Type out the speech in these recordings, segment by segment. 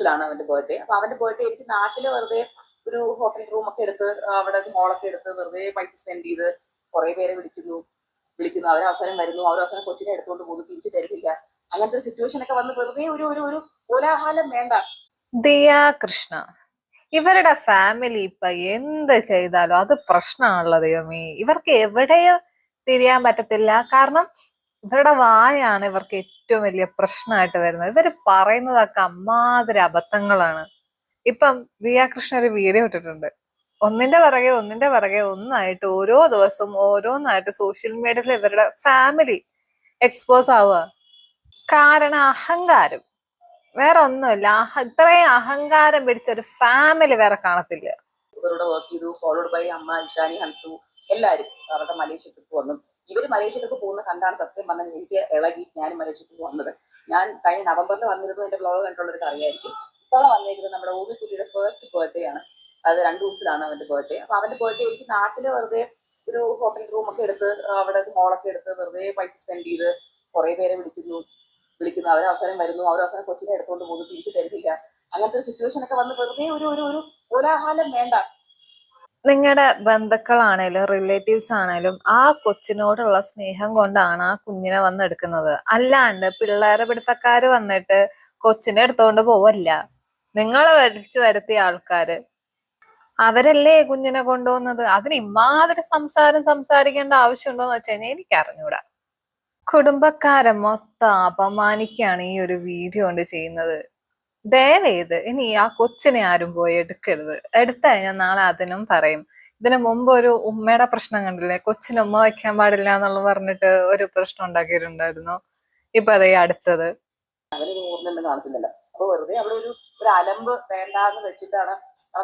ദിവസത്തിലാണ് അവന്റെ ബർത്ത്ഡേ. അപ്പൊ അവന്റെ ബർത്ത്ഡേ എനിക്ക് നാട്ടില് വെറുതെ ഒരു ഹോട്ടൽ റൂം ഒക്കെ എടുത്ത് അവിടെ മോളൊക്കെ എടുത്ത് വെറുതെ പൈസ സ്പെൻഡ് ചെയ്ത് കുറെ പേരെ വിളിക്കുന്നു അവരവസരം വരുന്നു, അവരവസരം കൊച്ചിനെ എടുത്തുകൊണ്ട് പോകുന്നു, തിരിച്ചു തരുന്നില്ല. അങ്ങനത്തെ ഒരു സിറ്റുവേഷൻ ഒക്കെ വന്ന് വെറുതെ ഒരു കോലാഹലം വേണ്ട. ദിയ കൃഷ്ണ ഇവരുടെ ഫാമിലി ഇപ്പൊ എന്ത് ചെയ്താലും അത് പ്രശ്നമാണല്ലോ ദൈവമേ. ഇവർക്ക് എവിടെയോ തിരിയാൻ പറ്റത്തില്ല. കാരണം ഇവരുടെ വായാണ് ഇവർക്ക് ഏറ്റവും വലിയ പ്രശ്നമായിട്ട് വരുന്നത്. ഇവര് പറയുന്നതൊക്കെ അമ്മാതിരി അബദ്ധങ്ങളാണ്. ഇപ്പം ദിയ കൃഷ്ണ ഒരു വീഡിയോ ഇട്ടിട്ടുണ്ട്. ഒന്നിന്റെ പിറകെ ഒന്നായിട്ട് ഓരോ ദിവസവും ഓരോന്നായിട്ട് സോഷ്യൽ മീഡിയയിൽ ഇവരുടെ ഫാമിലി എക്സ്പോസ് ആവുക. കാരണം അഹങ്കാരം, വേറെ ഒന്നുമില്ല. ഇത്രയും അഹങ്കാരം പിടിച്ചൊരു ഫാമിലി വേറെ കാണത്തില്ല. ഇവരുടെ വർക്ക് ചെയ്തു, ഫോളോഡ് ബൈ അമ്മ ഇഷാനി ഹൻസു എല്ലാവരും അവരുടെ മലേഷ്യ ട്രിപ്പ് വന്നു. ഇവര് മലേഷ്യ ട്രിപ്പ് പോകുന്ന കണ്ടാണ് സത്യം പറഞ്ഞാൽ എനിക്ക് ഇളകി ഞാനും മലേഷ്യ ട്രിപ്പ് വന്നത്. ഞാൻ കഴിഞ്ഞ നവംബറിൽ വന്നിരുന്നു. എന്റെ ബ്ലോഗ് കണ്ടുള്ളവർക്ക് അറിയായിരിക്കും. ഇപ്പോഴും വന്നിരിക്കുന്നത് നമ്മുടെ ഓമിക്കുട്ടിയുടെ ഫസ്റ്റ് ബർത്ത്ഡേ ആണ്. അത് 2 ദിവസത്തിലാണ് അവന്റെ ബർത്ത്ഡേ. അപ്പൊ അവന്റെ ബർത്ത്ഡേ എനിക്ക് നാട്ടില് വെറുതെ ഒരു ഹോട്ടൽ റൂം ഒക്കെ എടുത്ത് അവിടെ മോളൊക്കെ എടുത്ത് വെറുതെ പൈസ സ്പെൻഡ് ചെയ്ത് കുറെ പേരെ വിളിക്കുന്നു അവരവസരം വരുന്നു, അവരവസരം കൊച്ചിനെ എടുത്തുകൊണ്ട് പോകുന്നു, തിരിച്ചു തരുന്നില്ല. അങ്ങനത്തെ ഒരു സിറ്റുവേഷൻ ഒക്കെ വന്ന് വെറുതെ ഒരു കോലാഹലം വേണ്ട. നിങ്ങളുടെ ബന്ധുക്കളാണേലും റിലേറ്റീവ്സ് ആണേലും ആ കൊച്ചിനോടുള്ള സ്നേഹം കൊണ്ടാണ് ആ കുഞ്ഞിനെ വന്നെടുക്കുന്നത്. അല്ലാണ്ട് പിള്ളേരെ പിടുത്തക്കാര് വന്നിട്ട് കൊച്ചിനെ എടുത്തോണ്ട് പോവല്ല. നിങ്ങളെ വലിച്ചു വരുത്തിയ ആൾക്കാര് അവരല്ലേ കുഞ്ഞിനെ കൊണ്ടുപോകുന്നത്. അതിന് ഇമാതിരി സംസാരിക്കേണ്ട ആവശ്യമുണ്ടോന്ന് വെച്ച് കഴിഞ്ഞാൽ എനിക്ക് അറിഞ്ഞൂടാ. കുടുംബക്കാരെ മൊത്തം അപമാനിക്കാണ് ഈ ഒരു വീഡിയോ കൊണ്ട് ചെയ്യുന്നത്. ദയവേത് ഇനി ആ കൊച്ചിനെ ആരും പോയി എടുക്കരുത്. എടുത്തു കഴിഞ്ഞാൽ നാളെ അതിനും പറയും. ഇതിനു മുമ്പ് ഒരു ഉമ്മയുടെ പ്രശ്നം കണ്ടില്ലേ, കൊച്ചിന് ഉമ്മ വയ്ക്കാൻ പാടില്ല എന്നുള്ള പറഞ്ഞിട്ട് ഒരു പ്രശ്നം ഉണ്ടാക്കിയിട്ടുണ്ടായിരുന്നു. ഇപ്പൊ അതേ അടുത്തത് അവനൊരു ഓർമ്മയൊന്നും കാണത്തില്ലല്ലോ. അപ്പൊ വെറുതെ അവിടെ ഒരു അലമ്പ് വേണ്ടാന്ന് വെച്ചിട്ടാണ്.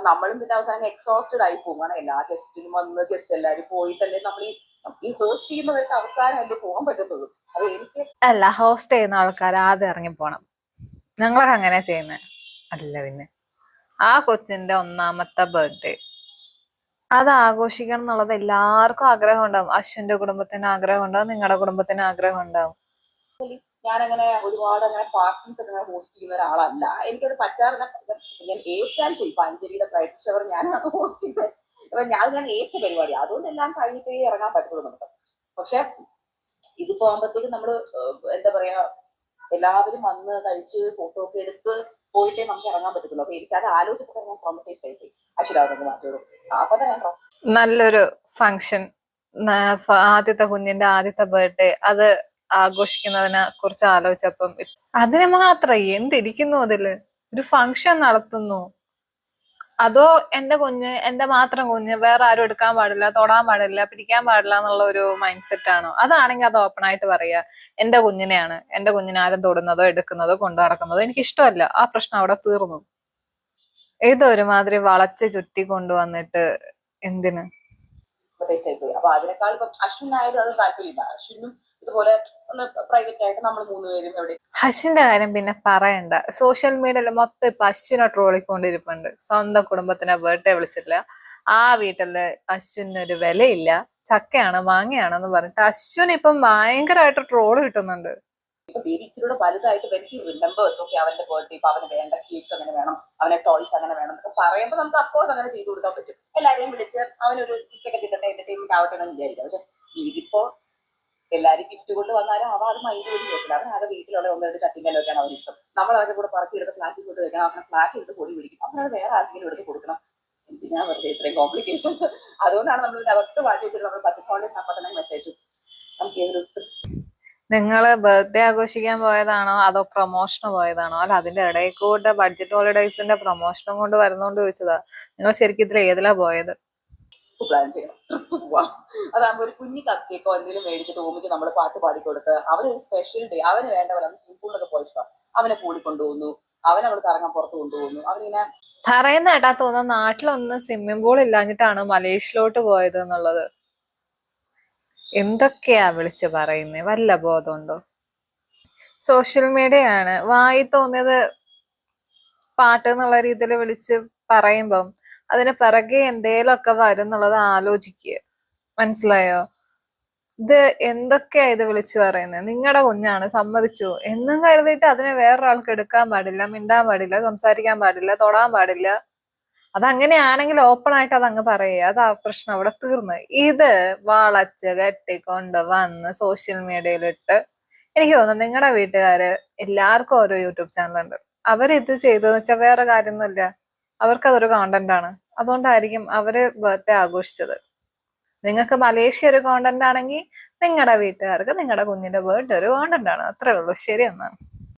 നമ്മളും പിന്നെ അവസാനം എക്സോസ്റ്റഡ് ആയി പോകും. കാരണം എല്ലാ ഗസ്റ്റിനും വന്ന് ഗസ്റ്റ് എല്ലാവരും പോയിട്ടല്ലേ നമ്മൾ ഈ ഹോസ്റ്റ് ചെയ്യുന്നവർക്ക് അവസാനം അല്ലേ പോകാൻ പറ്റത്തുള്ളൂ. അത് എനിക്ക് അല്ല, ഹോസ്റ്റ് ചെയ്യുന്ന ആൾക്കാർ ആദ്യം ഇറങ്ങിപ്പോണം. ഞങ്ങളൊക്കെ അങ്ങനെ ചെയ്യുന്നത് അല്ല. പിന്നെ ആ കൊച്ചിന്റെ 1ാമത്തെ ബർത്ത്ഡേ അത് ആഘോഷിക്കണം എന്നുള്ളത് എല്ലാവർക്കും ആഗ്രഹം ഉണ്ടാവും. അശ്വിന്റെ കുടുംബത്തിന് ആഗ്രഹം ഉണ്ടാവും, നിങ്ങളുടെ കുടുംബത്തിന് ആഗ്രഹം ഉണ്ടാവും. ഞാനങ്ങനെ ഒരുപാട് അങ്ങനെ പാർട്ടീസ് ഒക്കെ ഹോസ്റ്റ് ചെയ്യുന്ന ഒരാളല്ല. എനിക്കത് പറ്റാറില്ല. ഞാൻ ഏറ്റാൻ ചെയ്യും. ഇപ്പൊ അഞ്ജലിയുടെ ബ്രൈഡ് ഷവർ ഞാനാണ് ഹോസ്റ്റ് ചെയ്തത്. അപ്പൊ ഞാൻ ഏറ്റ പരിപാടി, അതുകൊണ്ട് എല്ലാം കഴിഞ്ഞിട്ടേ ഇറങ്ങാൻ പറ്റുള്ളൂ നമുക്ക്. പക്ഷെ ഇത് പോകുമ്പോഴത്തേക്ക് നമ്മള് എന്താ പറയാ, എല്ലാവരും വന്ന് കഴിച്ച് ഫോട്ടോ ഒക്കെ എടുത്ത് പോയിട്ടേ നമുക്ക് ഇറങ്ങാൻ പറ്റത്തുള്ളൂ. അപ്പൊ എനിക്കത് ആലോചിച്ചപ്പോൾ ഞാൻ ട്രോമറ്റൈസ് ആയിട്ട് അശ്വരാവുന്നത് മാറ്റുള്ളൂ. അപ്പൊ തന്നെ നല്ലൊരു ഫങ്ഷൻ, ആദ്യത്തെ കുഞ്ഞിന്റെ ആദ്യത്തെ ബർത്ത്ഡേ അത് ആഘോഷിക്കുന്നതിനെ കുറിച്ച് ആലോചിച്ചപ്പം അതിന് മാത്രം എന്തിരിക്കുന്നു അതില്. ഒരു ഫങ്ഷൻ നടത്തുന്നു, അതോ എന്റെ മാത്രം കുഞ്ഞ്, വേറെ ആരും എടുക്കാൻ പാടില്ല, തൊടാൻ പാടില്ല, പിടിക്കാൻ പാടില്ല എന്നുള്ള ഒരു മൈൻഡ് സെറ്റ് ആണോ? അതാണെങ്കിൽ അത് ഓപ്പൺ ആയിട്ട് പറയാ, എന്റെ കുഞ്ഞിനെയാണ്, എന്റെ കുഞ്ഞിനെ ആരും തൊടുന്നതോ എടുക്കുന്നതോ കൊണ്ടു നടക്കുന്നതോ എനിക്ക് ഇഷ്ടമല്ല. ആ പ്രശ്നം അവിടെ തീർന്നു. ഇതൊരുമാതിരി വളച്ച് ചുറ്റി കൊണ്ടുവന്നിട്ട് എന്തിന്? അപ്പൊ അതിനേക്കാൾ ഇപ്പൊ അശ്വിനായാലും അത് താല്പര്യമില്ല. അശ്വിനും ഇതുപോലെ ഒന്ന് പ്രൈവറ്റ് ആയിട്ട് നമ്മൾ 3 പേരും എവിടെ. അശ്വിന്റെ കാര്യം പിന്നെ പറയണ്ട. സോഷ്യൽ മീഡിയയിൽ മൊത്തം ഇപ്പൊ അശ്വിനെ ട്രോളിക്കൊണ്ടിരിപ്പുണ്ട്. സ്വന്തം കുടുംബത്തിനെ ബർത്ത്ഡേ വിളിച്ചിട്ടില്ല, ആ വീട്ടില് അശ്വിനൊരു വിലയില്ല, ചക്കയാണ് മാങ്ങയാണെന്ന് പറഞ്ഞിട്ട് അശ്വിൻ ഇപ്പം ഭയങ്കരമായിട്ട് ട്രോള് കിട്ടുന്നുണ്ട്. ഇച്ചിരൂടെ വലുതായിട്ട് എനിക്ക് റിമെമ്പേഴ്സ് ഒക്കെ അവന്റെ ബർത്ത്ഡേ, ഇപ്പൊ അവന് വേണ്ട കേക്ക് അങ്ങനെ വേണം, അവനെ ടോയ്സ് അങ്ങനെ വേണം എന്നൊക്കെ പറയുമ്പോൾ നമുക്ക് അഫ്കോഴ്സ് അങ്ങനെ ചെയ്തു കൊടുക്കാൻ പറ്റും. എല്ലാവരെയും വിളിച്ച് അവനൊരു ടിക്കറ്റ് കിട്ടട്ടെ, എന്റർടൈൻമെന്റ് ആവട്ടെ എന്ന് വിചാരിക്കാം. പക്ഷെ ഇതിപ്പോ എല്ലാവരും ഗിഫ്റ്റ് കൊണ്ട് വന്നാലും അവ അത് മൈൻഡ് പോലും കേട്ടില്ല. അവനാകെ വീട്ടിലുള്ള 1-2 ചട്ടിക്കല്ലോ വെക്കാൻ അവന് ഇഷ്ടം. നമ്മൾ അവരുടെ കൂടെ പറക്കി എടുത്ത് ഫ്ലാറ്റിൽ കൊണ്ട് വെക്കണം. അവനെ ഫ്ലാറ്റ് എടുത്ത് പൊടി പിടിക്കും. അവനത് വേറെ ആർക്കെങ്കിലും എടുത്ത് കൊടുക്കണം. എന്തിനാ വെറുതെ ഇത്രയും കോംപ്ലിക്കേഷൻസ്? അതുകൊണ്ടാണ് നമ്മൾ അവർക്ക് മാറ്റി വെച്ചിട്ട് നമ്മൾ പത്തിക്കോണ്ടെ സപ്പത്തന്നെ മെസ്സേജ് നമുക്ക് ഏതൊരു നിങ്ങള് ബർത്ത്ഡേ ആഘോഷിക്കാൻ പോയതാണോ അതോ പ്രൊമോഷന് പോയതാണോ? അല്ല, അതിന്റെ ഇടയിൽ കൂടെ ബഡ്ജറ്റ് ഹോളിഡേയ്സിന്റെ പ്രൊമോഷനും കൊണ്ട് വരുന്നോണ്ട് ചോദിച്ചതാ. നിങ്ങൾ ശരിക്കും ഇതിൽ ഏതിലാ പോയത്? പ്ലാൻ ചെയ്യണം, ട്രിപ്പ് പോവാം. അതാകുമ്പോൾ ഒരു കുഞ്ഞി കപ്പ് കേക്കോ എന്തെങ്കിലും മേടിച്ചിട്ട് ഓമിക്ക് നമ്മൾ പാട്ട് പാടിക്കൊടുത്ത് അവനൊരു സ്പെഷ്യൽ ഡേ, അവന് വേണ്ട പോലെ സ്വിമ്മിംഗ് പോയിട്ടോ അവനെ കൂടി കൊണ്ടുപോകുന്നു, അവനെ നമ്മൾ കറങ്ങാൻ പുറത്ത് കൊണ്ടുപോകുന്നു. അവനിങ്ങനെ പറയുന്ന കേട്ടാ തോന്നുന്നു നാട്ടിലൊന്നും സ്വിമ്മിംഗ് പൂൾ ഇല്ലാഞ്ഞിട്ടാണ് മലേഷ്യയിലോട്ട് പോയത് എന്നുള്ളത്. എന്തൊക്കെയാ വിളിച്ച് പറയുന്നേ? വല്ല ബോധമുണ്ടോ? സോഷ്യൽ മീഡിയ ആണ്, വായി തോന്നിയത് പാട്ട് എന്നുള്ള രീതിയിൽ വിളിച്ച് പറയുമ്പം അതിന് പിറകെ എന്തേലൊക്കെ വരും എന്നുള്ളത് ആലോചിക്കുക. മനസ്സിലായോ? ഇത് എന്തൊക്കെയാ ഇത് വിളിച്ചു പറയുന്നത്? നിങ്ങളുടെ കുഞ്ഞാണ്, സമ്മതിച്ചു എന്നും കരുതിയിട്ട് അതിനെ വേറൊരാൾക്ക് എടുക്കാൻ പാടില്ല, മിണ്ടാൻ പാടില്ല, സംസാരിക്കാൻ പാടില്ല, തൊടാൻ പാടില്ല. അതങ്ങനെയാണെങ്കിൽ ഓപ്പൺ ആയിട്ട് അതങ്ങ് പറയുക, അതാ പ്രശ്നം അവിടെ തീർന്ന്. ഇത് വളച്ച് കെട്ടിക്കൊണ്ട് വന്ന് സോഷ്യൽ മീഡിയയിലിട്ട് എനിക്ക് തോന്നുന്നു നിങ്ങളുടെ വീട്ടുകാര് എല്ലാവർക്കും ഓരോ യൂട്യൂബ് ചാനലുണ്ട്. അവരിത് ചെയ്തതെന്ന് വെച്ചാൽ വേറെ കാര്യമൊന്നുമില്ല, അവർക്ക് അതൊരു കോണ്ടന്റ് ആണ്. അതുകൊണ്ടായിരിക്കും അവര് ബർത്ത്ഡേ ആഘോഷിച്ചത്. നിങ്ങൾക്ക് മലേഷ്യ ഒരു കോണ്ടന്റ് ആണെങ്കിൽ നിങ്ങളുടെ വീട്ടുകാർക്ക് നിങ്ങളുടെ കുഞ്ഞിന്റെ ബർത്ത്ഡേ ഒരു കോണ്ടന്റ് ആണ്. അത്രേ ഉള്ളൂ. ശരി എന്നാ.